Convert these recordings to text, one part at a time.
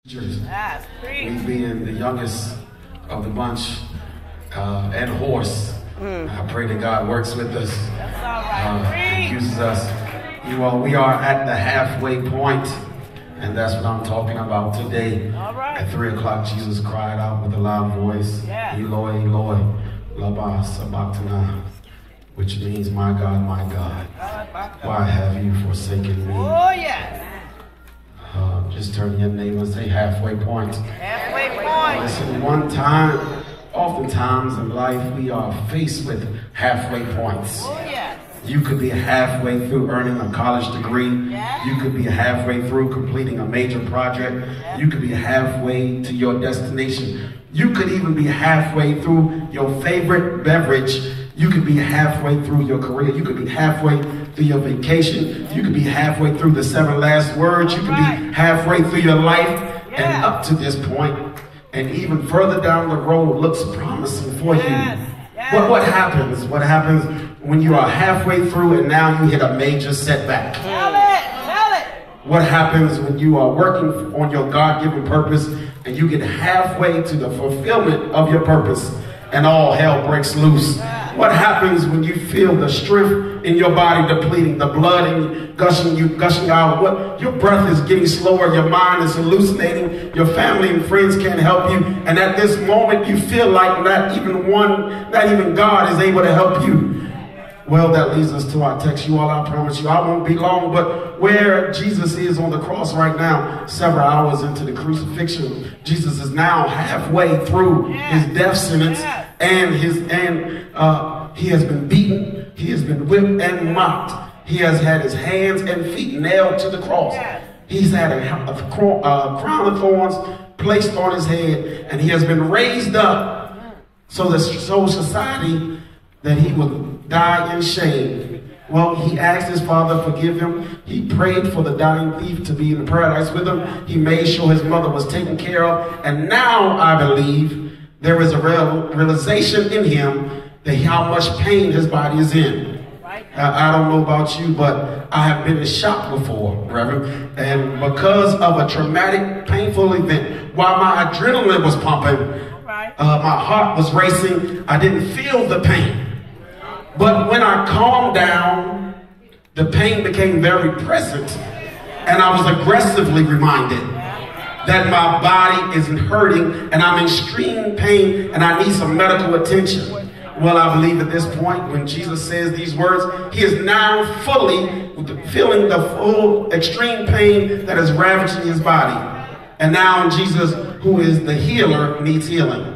Me being the youngest of the bunch and horse, I pray that God works with us, uses us. We are at the halfway point, and that's what I'm talking about today. At 3 o'clock, Jesus cried out with a loud voice, Eloi, Eloi, lama sabachthani, which means, my God, why have you forsaken me? Oh, yes. Just turn to your neighbor and say halfway point. Halfway point. Listen, oftentimes in life, we are faced with halfway points. Oh, yes. You could be halfway through earning a college degree. Yeah. You could be halfway through completing a major project. Yeah. You could be halfway to your destination. You could even be halfway through your favorite beverage. You could be halfway through your career. You could be halfway through your vacation. You could be halfway through the 7 last words. You could be halfway through your life. And up to this point, and even further down the road looks promising for you. Yes. What happens? What happens when you are halfway through and now you hit a major setback? Tell it. What happens when you are working on your God-given purpose and you get halfway to the fulfillment of your purpose and all hell breaks loose? What happens when you feel the strength in your body depleting, the blood in gushing out? Your breath is getting slower, your mind is hallucinating, your family and friends can't help you, and at this moment you feel like not even God is able to help you. Well, that leads us to our text. You all, I promise you, I won't be long, but where Jesus is on the cross right now, several hours into the crucifixion, Jesus is now halfway through his death sentence, and he has been beaten, he has been whipped and mocked. He has had his hands and feet nailed to the cross. He's had a crown of thorns placed on his head, and he has been raised up so society that he would die in shame. Well, he asked his Father to forgive him. He prayed for the dying thief to be in paradise with him. He made sure his mother was taken care of. And now I believe there is a realization in him that how much pain his body is in. I don't know about you, but I have been in shock before, Reverend. And because of a traumatic, painful event, while my adrenaline was pumping, my heart was racing, I didn't feel the pain. But when I calmed down, the pain became very present. And I was aggressively reminded that my body isn't hurting and I'm in extreme pain and I need some medical attention. Well, I believe at this point, when Jesus says these words, he is now fully feeling the full extreme pain that is ravaging his body. And now Jesus, who is the healer, needs healing.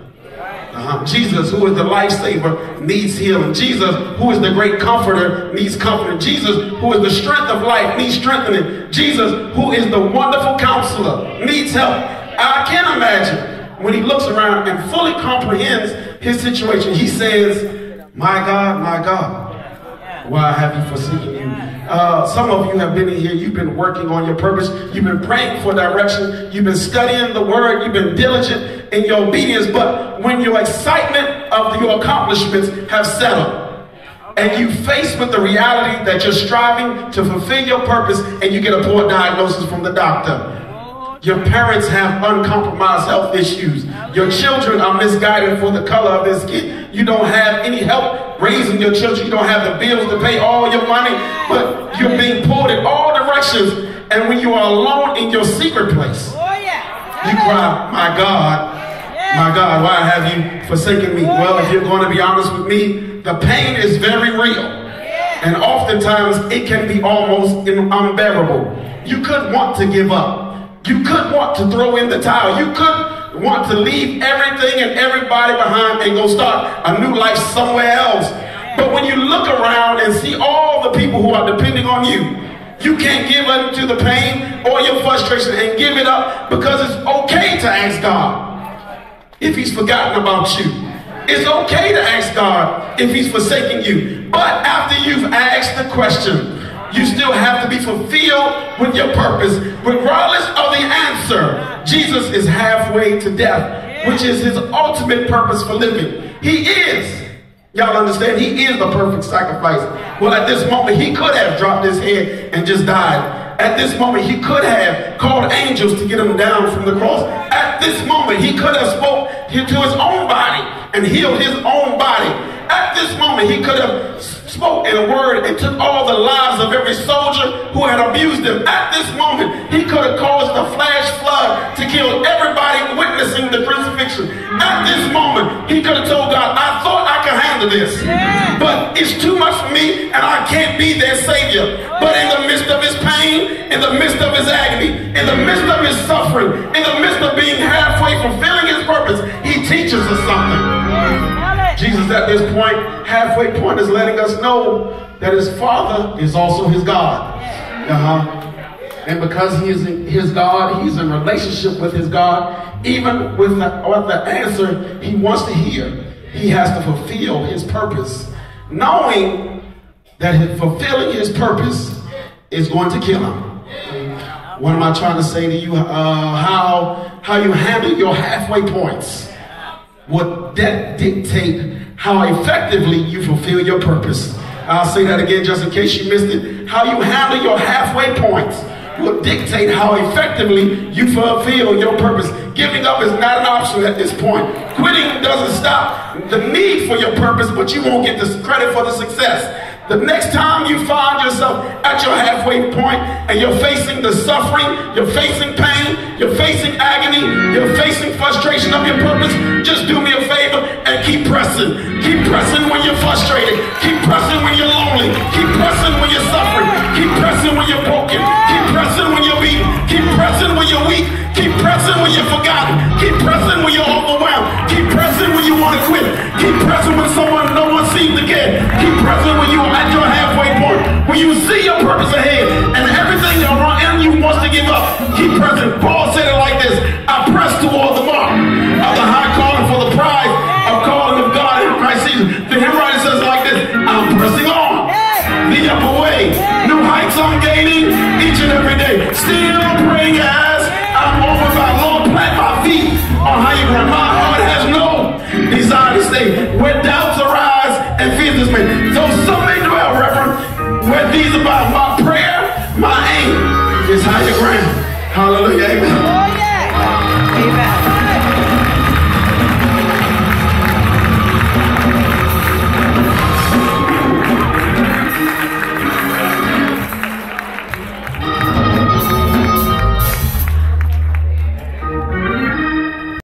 Jesus, who is the lifesaver, needs healing. Jesus, who is the great comforter, needs comforting. Jesus, who is the strength of life, needs strengthening. Jesus, who is the wonderful counselor, needs help. I can't imagine when he looks around and fully comprehends his situation. He says, my God, why have you forsaken me? Some of you have been in here, you've been working on your purpose, you've been praying for direction, you've been studying the word, you've been diligent in your obedience, but when your excitement of your accomplishments have settled, and you face with the reality that you're striving to fulfill your purpose, and you get a poor diagnosis from the doctor. Your parents have uncompromised health issues. Your children are misguided for the color of their skin. You don't have any help raising your children. You don't have the bills to pay all your money, but you're being pulled in all directions. And when you are alone in your secret place, you cry, my God, why have you forsaken me? Well, if you're going to be honest with me, the pain is very real. And oftentimes it can be almost unbearable. You could want to give up. You could want to throw in the towel. You could want to leave everything and everybody behind and go start a new life somewhere else. But when you look around and see all the people who are depending on you, you can't give up to the pain or your frustration and give it up, because it's okay to ask God if he's forgotten about you. It's okay to ask God if he's forsaken you. But after you've asked the question, you still have to be fulfilled with your purpose, regardless of the answer. Jesus is halfway to death, which is his ultimate purpose for living. He is. Y'all understand? He is the perfect sacrifice. Well, at this moment, he could have dropped his head and just died. At this moment, he could have called angels to get him down from the cross. At this moment, he could have spoke to his own body and healed his own body. At this moment, he could have spoke in a word and took all the lives of every soldier who had abused him. At this moment, he could have caused a flash flood to kill everybody witnessing the crucifixion. At this moment, he could have told God, I thought I could handle this, but it's too much for me and I can't be their savior. But in the midst of his pain, in the midst of his agony, in the midst of his suffering, in the midst of being halfway fulfilling his purpose, he teaches us something. Jesus at this point, halfway point, is letting us know that his Father is also his God. And because he is his God, he's in relationship with his God. Even with the answer he wants to hear, he has to fulfill his purpose, knowing that fulfilling his purpose is going to kill him. What am I trying to say to you? How you handle your halfway points would dictate how effectively you fulfill your purpose. I'll say that again just in case you missed it. How you handle your halfway points will dictate how effectively you fulfill your purpose. Giving up is not an option at this point. Quitting doesn't stop the need for your purpose, but you won't get the credit for the success. The next time you find yourself at your halfway point and you're facing the suffering, you're facing pain, you're facing agony, you're facing frustration of your purpose, just do me a favor and keep pressing. Keep pressing when you're frustrated. Keep pressing when you're lonely. Keep pressing when you're suffering. Keep pressing when you're broken. Keep pressing when you're beaten. Keep pressing when you're weak. Keep pressing when you're forgotten. Keep pressing when you're overwhelmed. Keep pressing when you want to quit. Keep pressing when no one seems to care. Keep pressing when you're at your halfway point. When you see your purpose ahead and everything around you wants to give up, keep pressing. Paul said it like this: I press toward the mark of the high calling for the prize of calling of God in Christ Jesus. The hymn writer says it like this: I'm pressing on the upper way. New heights I'm gaining each and every day. Still praying as I'm over by Lord, plant my feet on higher ground. My heart has no desire to stay where doubts arise and fears dismay. Though some